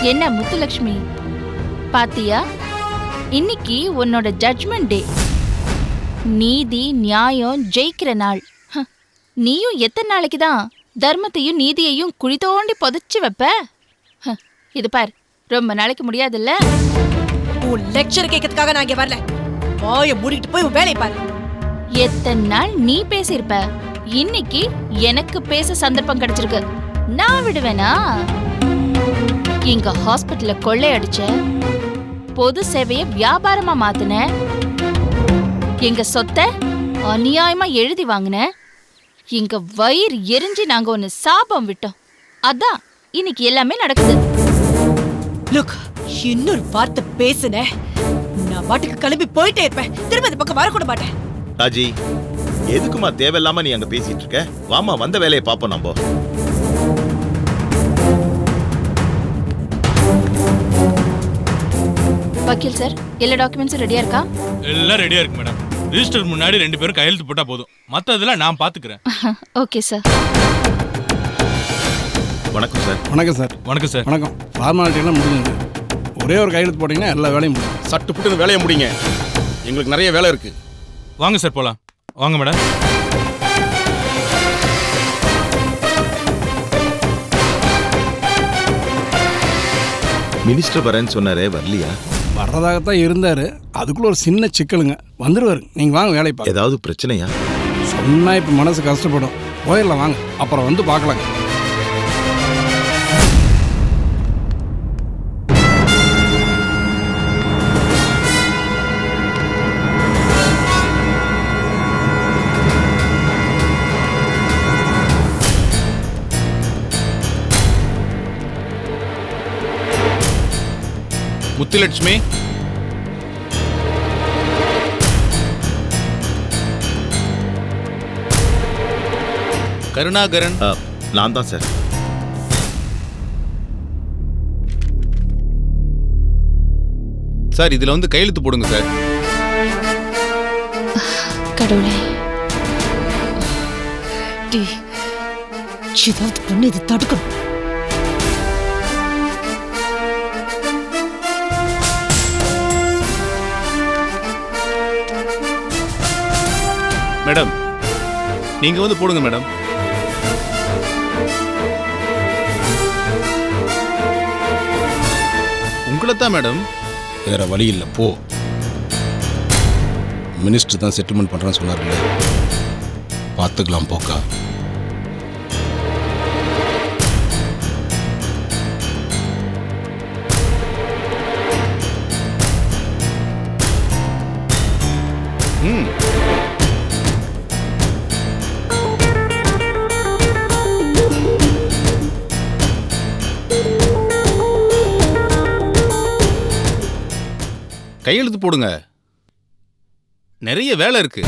என்ன முத்துலட்சுமி, பாத்தியா? இன்னைக்கு உன்னோட ஜட்ஜ்மெண்ட் டே. நீதி நியாயம் ஜெயிக்கிற நாள். நீயும் எத்தனை நாளைக்கு தான் தர்மத்தையும் நீதியையும் குழி தோண்டி புதைச்சு வைப்ப? இது பார், ரொம்ப நாளைக்கு முடியாதுல்ல. உன் லெக்சர் கேட்கறதுக்காக நான் இங்க வரல. வாயை மூடிட்டு போய் உன் வேலையை பாரு. எத்தனை நாள் நீ பேசியிருப்ப? இன்னைக்கு எனக்கு பேச சந்தர்ப்பம் கிடைச்சிருக்கு. நான் விடுவேனா? இங்க ஹாஸ்பிட்டல்ல கொள்ளையடிச்ச, பொது சேவைய வியாபாரமா மாத்துன, எங்க சொத்தை அநியாயமா எழுதி வாங்கின, எங்க வயிறு எரிஞ்சு நாங்க ஒன்னு சாபம் விட்டோம். அதான் இன்னைக்கு எல்லாமே நடக்குது. லுக், இன்னொரு வார்த்தை பேசுன, நான் பாட்டுக்கு கிளம்பி போயிட்டே இருப்பேன். திரும்ப இந்த பக்கம் வரக்கூட மாட்டேன். ராஜி, எதுக்குமா தேவையில்லாம நீ அங்க பேசிட்டு இருக்க? வாமா, வந்த வேலையை பாப்போம். நம்ம வக்கீல் சார், எல்லா டாக்குமெண்ட்ஸும் ரெடியா இருக்கா? எல்லாம் ரெடியா இருக்கு மேடம். ரிஜிஸ்டர் முன்னாடி 2 பேரும் கையெழுத்து போட்டா போதும். மத்ததெல்லாம் நான் பாத்துக்கிறேன். Okay sir. வணக்கம் சார். வணக்கம் சார். வணக்கம் சார். வணக்கம். ஃபார்மாலிட்டி எல்லாம் முடிஞ்சது. ஒரே ஒரு கையெழுத்து போட்டீங்கன்னா எல்லா வேலையும் முடியும். சட்டு புட்டு வேலையை முடிங்க. எங்களுக்கு நிறைய வேலை இருக்கு. வாங்க சார், போலாம். வாங்க மேடம். மினிஸ்டர் வரேன்னு சொன்னாரே, வரலையா? வர்றதாகத்தான் இருந்தாரு. அதுக்குள்ள ஒரு சின்ன சிக்கலுங்க. வந்துருவாரு. நீங்க வாங்க வேலை பார்க்க. ஏதாவது பிரச்சனையா? சொன்னா இப்ப மனசு கஷ்டப்படும். போயிடலாம் வாங்க, அப்புறம் வந்து பார்க்கலாம். முத்துலட்சுமி, கருணாகரன். நான் தான் சார். சார், இதுல வந்து கையெழுத்து போடுங்க சார். கடவுளே, ஏதாவது பண்ணி இதை தடுக்கணும். மேடம், நீங்க வந்து போடுங்க மேடம். உங்களைத்தான் மேடம். வேற வழி இல்லை, போ. மினிஸ்டர் தான் செட்டில்மெண்ட் பண்றேன்னு சொன்னார்ல, பார்த்துக்கலாம் போக்கா. கையெழுத்து போடுங்க. நிறைய வேலை இருக்கு.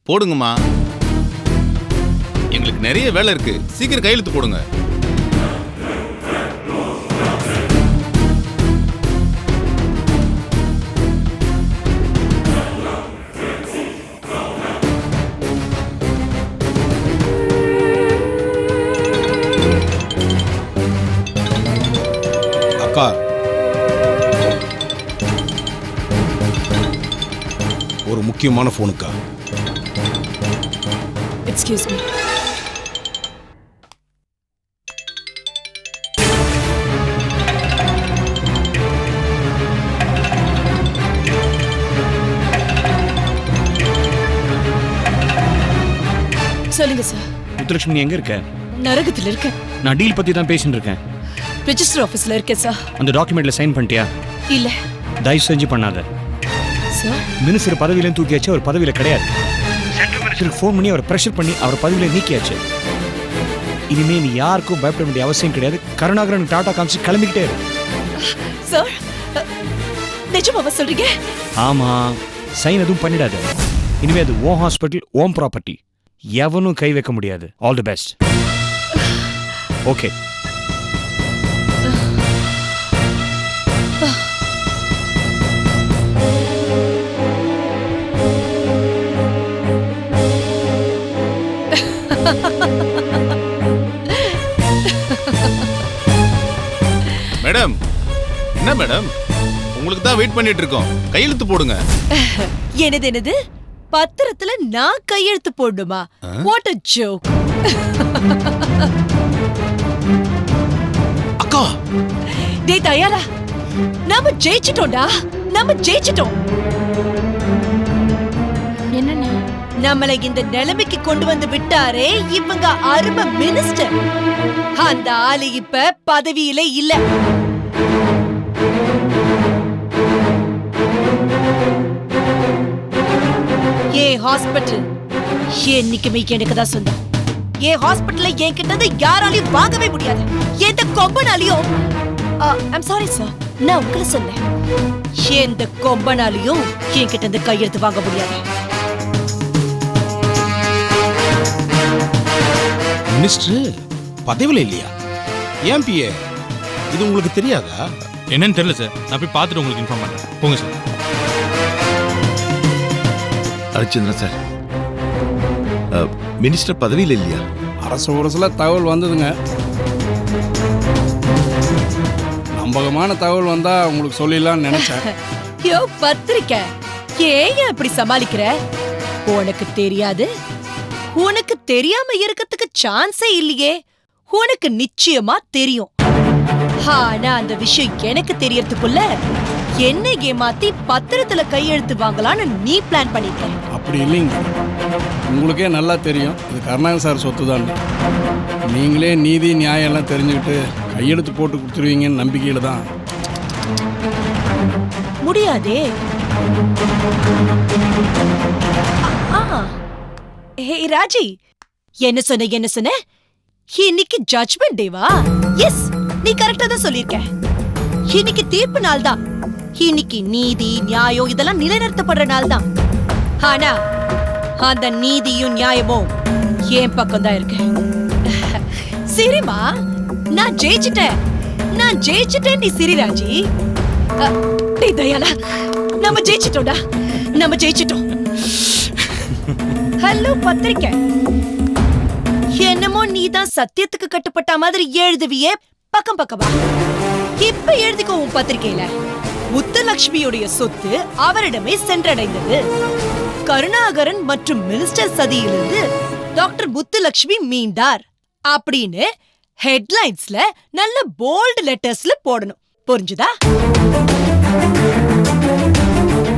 போடுங்கம்மா. எங்களுக்கு நிறைய வேலை இருக்கு. சீக்கிரம் கையெழுத்து போடுங்க. அக்கா, ஒரு முக்கியமான போனுக்கா. Excuse me. சொல்லுங்க சார். முத்துலட்சுமி, எங்க இருக்க? நரகத்தில் இருக்கேன். நான் டீல் பத்தி தான் பேசிட்டு இருக்கேன். ரெஜிஸ்டர் ஆபீஸ்ல இருக்கேன் சார். அந்த டாக்குமெண்ட்ல சைன் பண்ணிட்டியா? இல்ல தயவு செஞ்சு பண்ணாத சார். மினிஸ்டர் பதவியில தூக்கியாச்சு, அவர் பதவியில கிடையாது. சென்ட்ரல் மினிஸ்டருக்கு ஃபோன் பண்ணி அவர் பிரஷர் பண்ணி அவர் பதவியில நீக்கியாச்சு. இனிமே நீ யாருக்கும் பயப்பட வேண்டிய அவசியம் கிடையாது. கருணாகரன் டாடா காமிச்சு கிளம்பிக்கிட்டே இரு. சார், நிஜமாவா சொல்றீங்க? ஆமா, சைன் எதுவும் பண்ணிடாத. இனிமே அது ஓன் ஹாஸ்பிட்டல், ஓன் ப்ராப்பர்ட்டி. எவனும் கை வைக்க முடியாது. All the best. Okay. Madam, என்ன மேடம், உங்களுக்கு தான் வெயிட் பண்ணிட்டு இருக்கோம். கையெழுத்து போடுங்க. என்னது பத்திரத்துல நான் கையெழுத்து போடணுமா? What a joke. அக்கா டேய் தயாரா, நாம ஜெயிச்சிட்டோம்டா. நாம ஜெயிச்சிட்டோம். என்னண்ணா? நம்மளை இந்த நிலைமைக்கு கொண்டு வந்து விட்டாரே இவங்க அருமை மினிஸ்டர். அந்த ஆளு இப்ப பதவியில இல்ல. ஏன் ஹாஸ்பிட்டல் என்னைக்குமே எனக்கு தான் சொந்தம். ஏன் ஹாஸ்பிட்டல்ல என்கிட்ட யாராலையும் வாங்கவே முடியாது. எந்த கொம்பனாலையும் ஐம் சாரி சார், நான் உங்களை சொன்னேன். எந்த கொம்பனாலையும் என்கிட்ட இருந்து கையெழுத்து வாங்க முடியாது. மினிஸ்டர் பதவியில் இல்லையா? ஏன் பிஏ இது உங்களுக்கு தெரியாதா? என்னன்னு தெரியல சார். நான் போய் பார்த்துட்டு உங்களுக்கு இன்ஃபார்ம் பண்றேன். போங்க சார். அரிச்சந்திரன் சார், மினிஸ்டர் பதவியில் இல்லையா? அரசு தகவல் வந்ததுங்க. நம்பகமான தகவல் வந்தா உங்களுக்கு சொல்லிடலாம்னு நினைச்சேன். யோ பத்திரிக்கை, ஏன் இப்படி சமாளிக்கிற? உனக்கு தெரியாது. உனக்கு தெரியாம இருக்கிறதுக்கு சான்ஸே இல்லையே. உனக்கு நிச்சயமா தெரியும். ஆனா அந்த விஷயம் எனக்கு தெரியறதுக்குள்ள என்ன ஏமாத்தி பத்திரத்துல கையெழுத்து வாங்கலான்னு நீ பிளான் பண்ணிட்ட. அப்படி இல்லைங்க, உங்களுக்கே நல்லா தெரியும் இது கருணாகரன் சார் சொத்து தான். நீங்களே நீதி நியாயம் எல்லாம் தெரிஞ்சுக்கிட்டு கையெழுத்து போட்டு கொடுத்துருவீங்கன்னு நம்பிக்கையில தான். முடியாதே. ஹே ராஜி, என்ன சொன்ன? இன்னைக்கு ஜட்ஜ்மெண்ட் டேவா? எஸ், நீ கரெக்டா தான் சொல்லிருக்க. இன்னைக்கு தீர்ப்பு நாள் தான். இன்னைக்கு நீதி நியாயம் இதெல்லாம் நிலைநிறுத்தப்படுற நாள் தான். ஆனா அந்த நீதியும் நியாயமும் என் பக்கம் தான் இருக்கு. சரிமா, நான் ஜெயிச்சிட்டேன். நீ சிரி ராஜி. டேய் தயாலா, நம்ம ஜெயிச்சிட்டோம்டா. ஹலோ பத்திரிக்கை, என்னமோ நீதான் சத்தியத்துக்கு கட்டுப்பட்ட மாதிரி எழுதுவியே பக்கம் பக்கமா. இப்ப எழுதிக்கோ உன் பத்திரிக்கையில. முத்துலட்சுமியுடைய சொத்து அவரிடமே சென்றடைந்தது. கருணாகரன் மற்றும் மினிஸ்டர் சதியிலிருந்து டாக்டர் முத்துலட்சுமி மீண்டார் அப்படின்னு ஹெட்லைன்ஸ்ல நல்ல போல்ட் லெட்டர்ஸ்ல போடணும். புரிஞ்சுதா?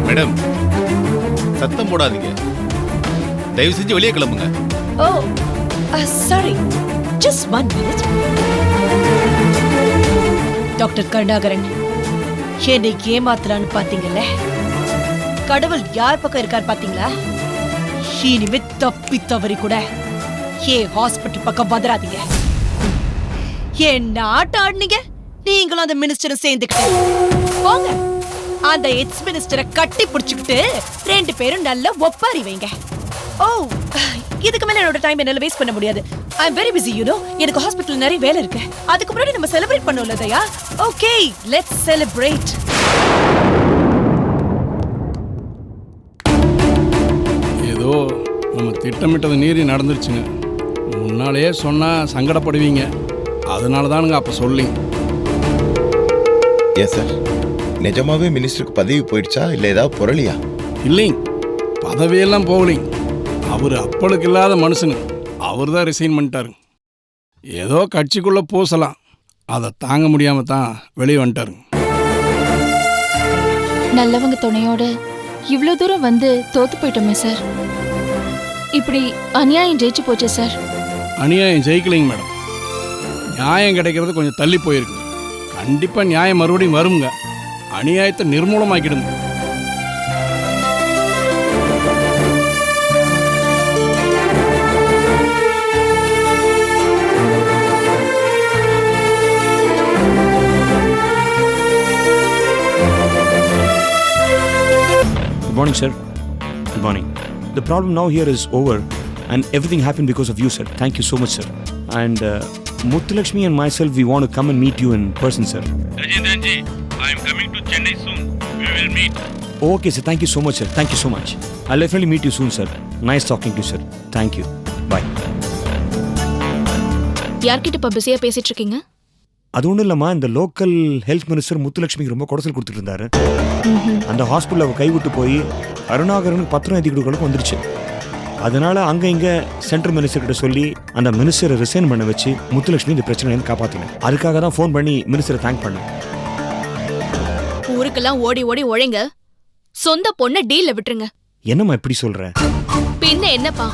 மேடம், சத்தம் போடாதீங்க. தயவு செஞ்சு வெளியே கிளம்புங்க. Oh sorry, just 1 minute. Doctor Karunakaran, என்னை ஏமாத்தலான்னு பாத்தீங்கல்ல? கடவுள் யார் பக்கம் இருக்கார் பாத்தீங்களா? இனிமே தப்பி தவறி கூட ஏன் ஹாஸ்பிட்டல் பக்கம் வந்துடாதீங்க. என்ன ஆட்ட ஆடுனீங்க? நீங்களும் அந்த மினிஸ்டரும் சேர்ந்துக்கிட்டு போங்க. அந்த எக்ஸ் மினிஸ்டரை கட்டி பிடிச்சுக்கிட்டு 2 பேரும் நல்ல ஒப்பாரி வைங்க. ஓ, இதுக்கு மேல என்னோட டைம் என்னால வேஸ்ட் பண்ண முடியாது. I am very busy, you know. எனக்கு ஹாஸ்பிட்டல் நிறைய வேலை இருக்கு. அதுக்கு முன்னாடி நம்ம செலிப்ரேட் பண்ணோம்ல தயா. Okay, let's celebrate. ஏதோ நம்ம திட்டமிட்டது மீறி நடந்துருச்சுங்க. முன்னாலேயே சொன்னா சங்கடப்படுவீங்க. அதனால தானுங்க அப்ப சொல்லி. ஏன் சார், நிஜமாவே மினிஸ்டருக்கு பதவி போயிடுச்சா இல்லை ஏதாவது புரளியா? இல்லைங்க, பதவியெல்லாம் போகலிங்க. அவர் அப்பளுக்கு இல்லாத மனுஷனு. அவர் தான் ரிசைன் பண்ணிட்டாருங்க. ஏதோ கட்சிக்குள்ளே பூசலாம், அதை தாங்க முடியாமல் தான் வெளியே வந்துட்டாருங்க. நல்லவங்க துணையோட இவ்வளோ தூரம் வந்து தோத்து போயிட்டோமே சார். இப்படி அநியாயம் ஜெயிச்சு போச்சு சார். அநியாயம் ஜெயிக்கலைங்க மேடம். நியாயம் கிடைக்கிறது கொஞ்சம் தள்ளி போயிருக்கு. கண்டிப்பாக நியாயம் மறுபடியும் வருங்க. அநியாயத்தை நிர்மூலமாக்கிடுங்க. Good morning, sir. Good morning. The problem now here is over. and everything happened because of you, sir. Thank you so much, sir. And Muthulakshmi and myself, we want to come and meet you in person, sir. Rajendranji, I am coming to Chennai soon. We will meet. Okay, sir. Thank you so much, sir. Thank you so much. I'll definitely meet you soon, sir. Nice talking to you, sir. Thank you. Bye. யார்கிட்ட இப்ப பிஸியா பேசிட்டு இருக்கீங்க? அது ஒன்றும் இல்லைம்மா, இந்த local health minister முத்துலட்சுமிக்கு ரொம்ப குடைச்சல் கொடுத்துட்டு இருந்தாரு. அந்த ஹாஸ்பிட்டலில் அவள் கைவிட்டு போய் அருணாகரனுக்கு பத்திரம் எழுதி கொடுக்கறதுக்கு வந்துருச்சு. அதனால அங்கே இங்கே சென்ட்ரல் மினிஸ்டர் கிட்ட சொல்லி அந்த மினிஸ்டரை ரிசைன் பண்ண வச்சு முத்துலட்சுமி இந்த பிரச்சனையை காப்பாற்றினேன். அதுக்காக தான் ஃபோன் பண்ணி மினிஸ்டரை தேங்க் பண்ணேன். ஊருக்கெல்லாம் ஓடி ஓடி உழைங்க, சொந்த பொண்ணை டீல்ல விட்டுருங்க. என்னம்மா இப்படி சொல்ற? பின்ன என்னப்பா,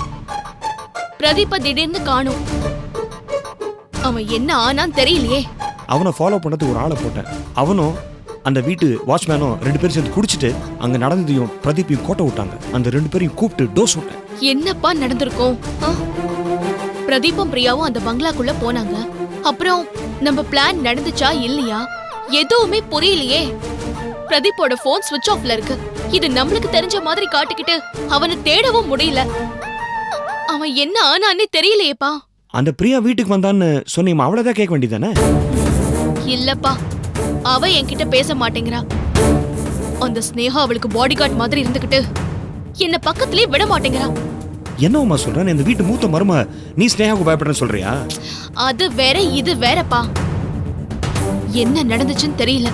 பிரதீப திடீர்னு காணும். அவன் என்ன ஆனான்னு தெரியலையே. அவனை ஃபாலோ பண்ணுறதுக்கு ஒரு ஆளை போட்டேன். அவனும் அந்த வீட்டு வாட்ச்மேனும் 2 பேரும் சேர்ந்து குடிச்சிட்டு அங்கே நடந்ததையும் பிரதீப்பையும் கோட்டை விட்டாங்க. அந்த 2 பேரையும் கூப்பிட்டு டோஸ் விட்டேன். என்னப்பா நடந்திருக்கும்? பிரதீபம் பிரியாவும் அந்த பங்களாக்குள்ள போனாங்க. அப்புறம் நம்ம பிளான் நடந்துச்சா இல்லையா எதுவுமே புரியலையே. பிரதீப்போட போன் ஸ்விட்ச் ஆஃப்ல இருக்கு. இது நம்மளுக்கு தெரிஞ்ச மாதிரி காட்டிக்கிட்டு அவனை தேடவும் முடியல. அவன் என்ன ஆனானே தெரியலையேப்பா. அந்த பிரியா வீட்டுக்கு வந்தான்னு சொன்னீமா, அவ்வளோதான் கேட்க வேண்டியதானே? இல்லப்பா, அவ என்கிட்ட பேச மாட்டேங்கிறா. அந்த ஸ்னேகா அவளுக்கு பாடி கார்டு மாதிரி இருந்துகிட்டு என்ன பக்கத்திலே விட மாட்டேங்கிறா. என்னம்மா சொல்றேன்? இந்த வீட்டு மூத்த மரும நீ ஸ்னேகாவுக்கு பயப்படுறேன்னு சொல்றியா? அது வேற இது வேறப்பா. என்ன நடந்துச்சுன்னு தெரியல.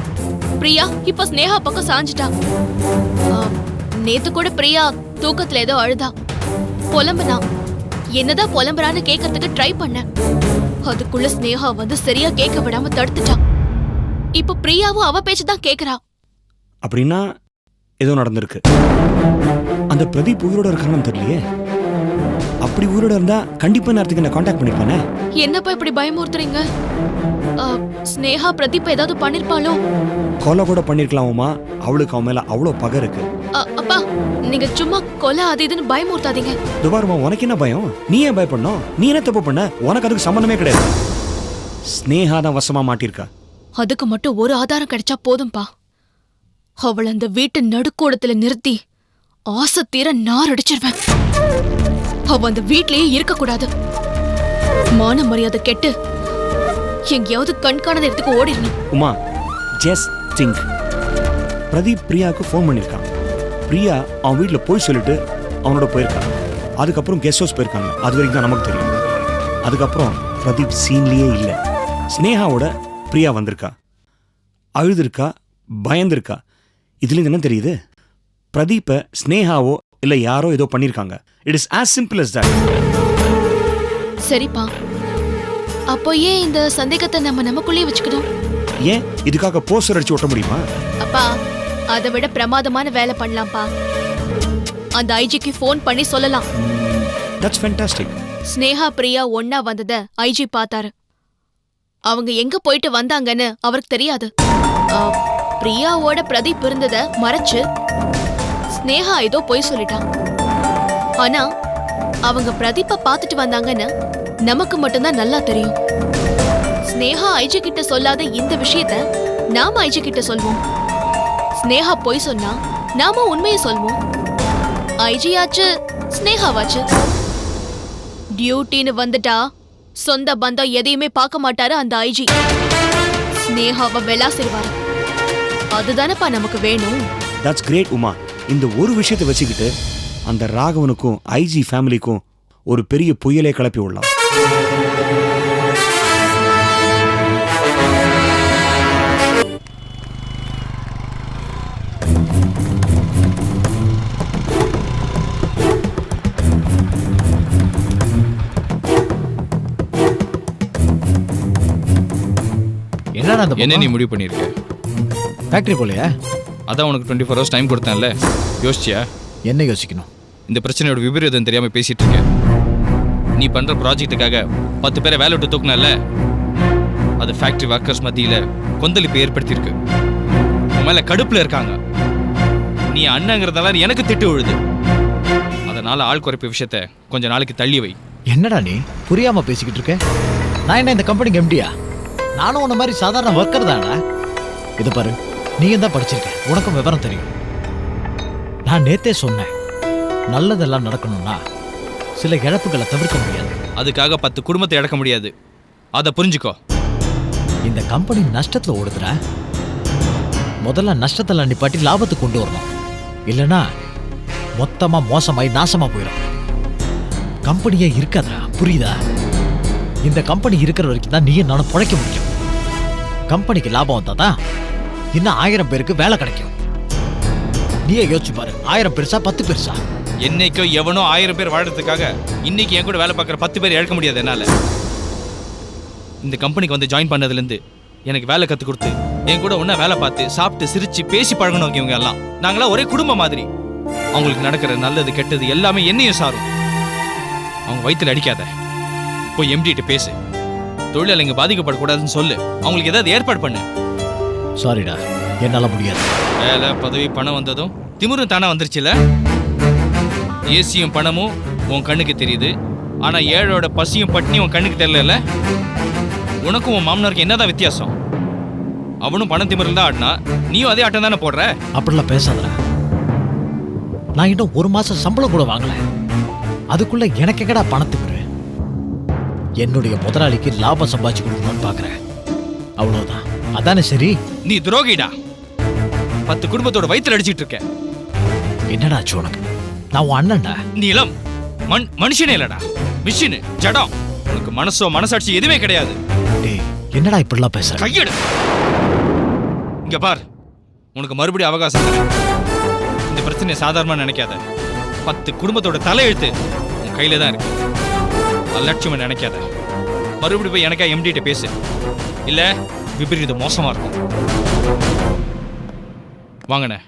பிரியா இப்ப ஸ்னேகா பக்கம் சாஞ்சிட்டா. நேத்து கூட பிரியா தூக்கத்துல ஏதோ அழுதா, புலம்புனா. என்னதான் புலம்புறான்னு கேட்கறதுக்கு ட்ரை பண்ண. அதுக்குள்ள ஸ்னேகா வந்து சரியா கேட்க விடாம தடுத்துட்டா. இப்ப பிரியாவும் அவ பேச்சுதான் கேக்குறா. அப்படின்னா ஏதோ நடந்திருக்கு. அந்த பிரதீப் உயிரோட இருக்கான்னு தெரியலையே. அப்படி உயிரோட இருந்தா கண்டிப்பா நேரத்துக்கு என்ன காண்டாக்ட் பண்ணிருப்பானே. என்னப்பா இப்படி பயமுறுத்துறீங்க? ஸ்னேகா பிரதீப் ஏதாவது பண்ணிருப்பாளோ? கொலை கூட பண்ணிருக்கலாமா? அவளுக்கு அவன் மேல அவ்வளோ பகை இருக்கு. அப்பா, நீங்க சும்மா கொலை அது இதுன்னு பயமுறுத்தாதீங்க. துபாருமா, உனக்கு என்ன பயம்? நீ ஏன் பயப்படணும்? நீ என்ன தப்பு பண்ண? உனக்கு அதுக்கு சம்பந்தமே கிடையாது. ஸ்னேகா தான் வசமா மாட்டிருக்கா. அதுக்கு மட்டும் ஒரு ஆதாரம் கிடைச்சா போதும்பா. அவள் அந்த வீட்டு நடுக்கூடத்துல நிறுத்தி ஆசை தீர நார் அடிச்சிருவேன். அவ அந்த வீட்லயே இருக்க கூடாது. மான மரியாதை கெட்டு எங்கேயாவது கண்காணாத இடத்துக்கு ஓடிடணும். Uma, just think. பிரதீப் பிரியாவுக்கு ஃபோன் பண்ணியிருக்கான். பிரியா அவன் வீட்டில் போய் சொல்லிட்டு அவனோட போயிருக்கான். அதுக்கப்புறம் கெஸ்ட் ஹவுஸ் போயிருக்காங்க. அது வரைக்கும் தான் நமக்கு தெரியும். அதுக்கப்புறம் பிரதீப் சீன்லேயே இல்லை. ஸ்னேகாவோட பிரியா வந்திருக்கா, அழுதுருக்கா, பயந்துருக்கா. இதுலேருந்து என்ன தெரியுது? பிரதீப்பை ஸ்னேகாவோ இல்லை யாரோ ஏதோ பண்ணியிருக்காங்க. It is as simple as that. சரிப்பா, அப்போ ஏன் இந்த சந்தேகத்தை நம்ம நமக்குள்ளேயே வச்சுக்கணும்? ஏன் இதுக்காக போஸ்டர் அடிச்சு ஒட்ட முடியுமா? அப்பா, அதை விட பிரமாதமான வேலை பண்ணலாம்ப்பா. அந்த ஐஜிக்கு ஃபோன் பண்ணி சொல்லலாம். That's fantastic. ஸ்னேகா பிரியா ஒன்னா வந்தத ஐஜி பார்த்தாரு. அவங்க எங்க போயிட்டு வந்தாங்கன்னு அவருக்கு தெரியாது. பிரியாவோட பிரதீப் இருந்தத மறைச்சு ஸ்னேகா ஏதோ போய் சொல்லிட்டான். ஆனா அவங்க பிரதீப்ப பார்த்துட்டு வந்தாங்கன்னு நமக்கு மட்டும்தான் நல்லா தெரியும். ஸ்னேகா ஐஜி கிட்ட சொல்லாத இந்த விஷயத்த நாம ஐஜி கிட்ட சொல்வோம். ஸ்னேகா போய் சொன்னா நாம உண்மையை சொல்வோம். ஐஜி ஆச்சு, ஸ்னேகாவாச்சு. டியூட்டின்னு வந்துட்டா சொந்த பந்தம் எதையுமே பார்க்க மாட்டாரு அந்த ஐஜி. ஸ்னேகாவை வெளாசிருவாரு. அதுதானப்பா நமக்கு வேணும். That's great Uma. இந்த ஒரு விஷயத்தை வச்சுக்கிட்டு அந்த ராகவனுக்கும் ஐஜி ஃபேமிலிக்கும் ஒரு பெரிய புயலே கிளப்பி விடலாம். என்ன நீ முடிவு பண்ணிருக்க? ஃபேக்டரி போலையா? அதான் உனக்கு 24 hours டைம் கொடுத்தேன்ல, யோசிச்சியா? என்ன யோசிக்கணும்? இந்த பிரச்சனையோட விபரீதம் தெரியாம பேசிட்டு இருக்க. நீ பண்ற ப்ராஜெக்டுக்காக 10 பேரை வேலை விட்டு தூக்குனல, அது ஃபேக்டரி ஒர்க்கர்ஸ் மத்தியில கொந்தளிப்பு ஏற்படுத்தியிருக்கு. உன் மேல கடுப்புல இருக்காங்க. நீ அண்ணங்கிறதால எனக்கு திட்டு விழுது. அதனால ஆள் குறைப்பு விஷயத்த கொஞ்ச நாளைக்கு தள்ளி வை. என்னடா நீ புரியாம பேசிக்கிட்டு இருக்க? நான் என்ன இந்த கம்பெனிக்கு எம்டியா? நானும் உன்ன மாதிரி சாதாரண ஒர்க்கர் தானே. இதை பாரு, நீ தான் படிச்சிருக்க, உனக்கும் விவரம் தெரியும். நான் நேத்தே சொன்னேன், நல்லதெல்லாம் நடக்கணும்னா சில இழப்புகளை தவிர்க்க முடியாது. அதுக்காக 10 குடும்பத்தை இழக்க முடியாது. அதை புரிஞ்சுக்கோ. இந்த கம்பெனி நஷ்டத்துல ஓடுதுடா. முதல்ல நஷ்டத்துல நிப்பாட்டி லாபத்தை கொண்டு வரணும். இல்லைன்னா மொத்தமா மோசமாயி நாசமா போயிடும். கம்பெனியே இருக்காதுடா, புரியுதா? இந்த கம்பெனி இருக்கிற வரைக்கும் தான் நீயும் நானும் பிழைக்க முடியும். கம்பெனிக்கு லாபம் வந்தா தான் இன்னும் 1000 பேருக்கு வேலை கிடைக்கும். நீயே யோசிச்சு பாரு, 1000 பெருசா 10 பெருசா? என்னைக்கோ எவனோ 1000 பேர் வாழறதுக்காக இன்னைக்கு என் கூட வேலை பார்க்குற 10 பேர் இழக்க முடியாது என்னால. இந்த கம்பெனிக்கு வந்து ஜாயின் பண்ணதுலேருந்து எனக்கு வேலை கற்றுக் கொடுத்து என் கூட ஒன்றா வேலை பார்த்து சாப்பிட்டு சிரிச்சு பேசி பழகணும். இவங்க எல்லாம் நாங்களாம் ஒரே குடும்பம் மாதிரி. அவங்களுக்கு நடக்கிற நல்லது கெட்டது எல்லாமே என்னையும் சாரும். அவங்க வயிற்றுல அடிக்காத. போய் எம்டிட்ட பேசு. தொழிலாளிங்க பாதிக்கப்படக்கூடாதுன்னு சொல்லு. அவங்களுக்கு ஏதாவது ஏற்பாடு பண்ணு. சாரிடா, என்னால முடியாது. வேலை பதவி பணம் வந்ததும் திமிரும் தானே வந்துருச்சுல. ஏசியும் பணமும் உன் கண்ணுக்கு தெரியுது. ஆனா ஏழோட பசியும் பட்டினியும் உன் கண்ணுக்கு தெரியல. உனக்கும் உன் மாமனாருக்கு என்னதான் வித்தியாசம்? அவனும் பணம் திமிரில் தான் ஆடினா, நீயும் அதே ஆட்டம் தானே போடுற. அப்படிலாம் பேசாதடா. நான் இன்னும் 1 மாசம் சம்பளம் கூட வாங்கல. அதுக்குள்ள எனக்கு எங்கடா பணத்துக்கு? என்னுடைய முதலாளிக்கு லாபம் சம்பாதிச்சு கொடுக்கணும்னு பாக்குறேன். அவ்வளவுதான். அதானே சரி? நீ துரோகிடா. 10 குடும்பத்தோட வயிற்றுல அடிச்சிட்டு இருக்க. என்னடா ஆச்சு உனக்கு? நான் உன் அண்ணன்டா. நீ இளம் மனுஷனே இல்லடா, மிஷின், ஜடம். உனக்கு மனசோ மனசாட்சி எதுவுமே கிடையாது. டேய், என்னடா இப்படிலாம் பேசுற? கையெடு. இங்க பார், உனக்கு மறுபடியும் அவகாசம் தரேன். இந்த பிரச்சனையை சாதாரணமா நினைக்காத. 10 குடும்பத்தோட தலையெழுத்து உன் கையில தான் இருக்கு. அலட்சியமா நினைக்காத. மறுபடியும் போய் எனக்கா எம்டிட்ட பேசு. இல்ல விபரீதம் மோசமா இருக்கும். வாங்கண்ணே.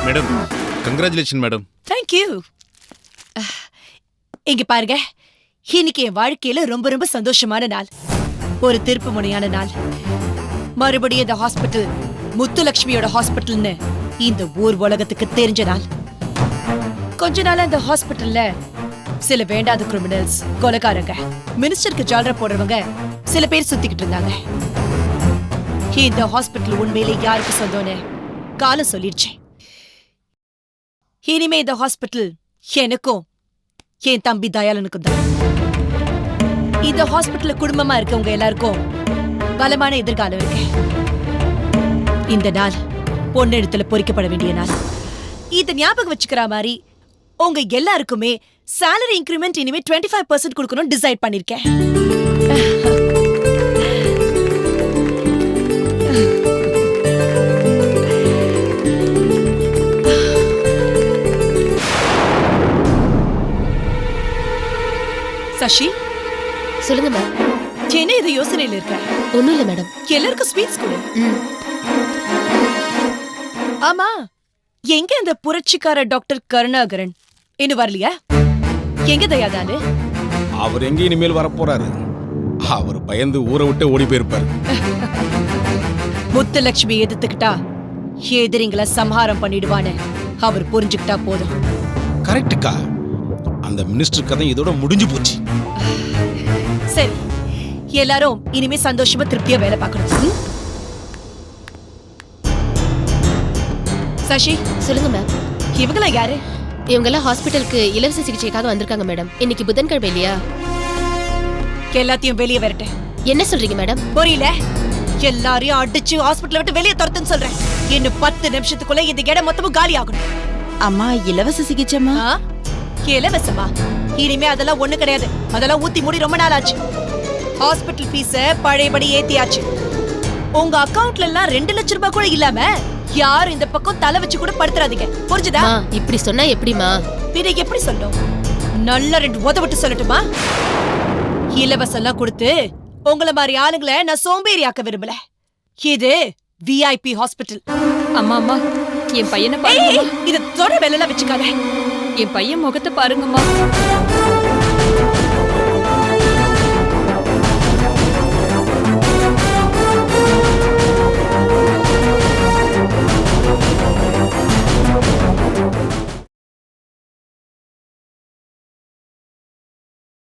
Madam, congratulation madam. தேங்க்யூ. இங்க பாருங்க, இன்னைக்கு என் வாழ்க்கையில ரொம்ப ரொம்ப சந்தோஷமான நாள். ஒரு திருப்பு முனையான நாள். மறுபடியும் இந்த ஹாஸ்பிட்டல் முத்துலட்சுமியோட ஹாஸ்பிட்டல்னு இந்த ஊர் உலகத்துக்கு தெரிஞ்ச நாள். கொஞ்ச நாளா இந்த ஹாஸ்பிட்டல்ல சில வேண்டாத கிரிமினல்ஸ், கொலைக்காரங்க, மினிஸ்டருக்கு ஜால்ரா போடுறவங்க சில பேர் சுத்திக்கிட்டு இருந்தாங்க. இந்த ஹாஸ்பிட்டல் உண்மையிலே யாருக்கு சொந்தம்னு காலம் சொல்லிடுச்சு. இனிமே இந்த ஹாஸ்பிட்டல் எனக்கும் என் தம்பி தயாளனுக்கும் தான். இந்த ஹாஸ்பிட்டல்ல குடும்பமா இருக்கவங்க எல்லாருக்கும் பலமான எதிர்காலம் இருக்கு. இந்த நாள் பொன்னெழுத்துல பொறிக்கப்பட வேண்டிய நாள். இத ஞாபகம் வச்சுக்கிற மாதிரி உங்க எல்லாருக்குமே salary increment இனிமே 25% கொடுக்கணும்னு டிசைட் பண்ணிருக்கேன். சஷி, சொல்லுங்க மேம். என்ன இது யோசனையில இருக்க? ஒண்ணும் இல்ல மேடம். எல்லாருக்கும் ஸ்வீட்ஸ் கொடு. ஆமா, எங்க இந்த புரட்சிக்கார டாக்டர் கருணாகரன் இன்னும் வரலையா? எங்க தயாதானு? அவர் எங்க இனிமேல் வரப்போறாரு? அவர் பயந்து ஊரை விட்டு ஓடி போயிருப்பார். முத்துலட்சுமி எதிர்த்துக்கிட்டா எதிரிங்களை சம்ஹாரம் பண்ணிடுவான்னு அவர் புரிஞ்சுக்கிட்டா போதும். கரெக்டுக்கா. அந்த மினிஸ்டர் கதை இதோட முடிஞ்சு போச்சு. சரி, எல்லாரும் இனிமே சந்தோஷமா திருப்தியா வேலை பார்க்கணும். சசி, சொல்லுங்க மேம். இவங்களா யாரு? இவங்கெல்லாம் ஹாஸ்பிட்டலுக்கு இலவச சிகிச்சைக்காக வந்திருக்காங்க மேடம். இன்னைக்கு புதன்கிழமை இல்லையா? எல்லாத்தையும் வெளியே வரட்டு. என்ன சொல்றீங்க மேடம்? புரியல. எல்லாரையும் அடிச்சு ஹாஸ்பிட்டல் விட்டு வெளியே துரத்துன்னு சொல்றேன். இன்னும் 10 நிமிஷத்துக்குள்ள இந்த இடம் மொத்தமும் காலி ஆகணும். அம்மா, இலவச சிகிச்சைமா? இலவசமா? இனிமே அதெல்லாம் ஒண்ணு கிடையாது. அதெல்லாம் ஊத்தி மூடி ரொம்ப நாள் ஆச்சு. ஹாஸ்பிட்டல் ஃபீஸ பழையபடி ஏத்தியாச்சு. உங்க அக்கவுண்ட்ல எல்லாம் 2 லட்சம் ரூபாய் கூட இல்லாம யாரும் இந்த பக்கம் தலை வச்சு கூட படுத்துறாதீங்க. புரிஞ்சுதா? இப்படி சொன்னா எப்படிமா? பின்ன எப்படி சொல்லும்? நல்ல 2 உதவிட்டு சொல்லட்டுமா? இலவசம் எல்லாம் கொடுத்து உங்கள மாதிரி ஆளுங்களை நான் சோம்பேறி ஆக்க விரும்பல. இது VIP ஹாஸ்பிட்டல். அம்மா அம்மா, என் பையனை பாருங்கம்மா. இத தொட வேலையெல்லாம் வச்சுக்காத. என் பையன் முகத்தை பாருங்கம்மா.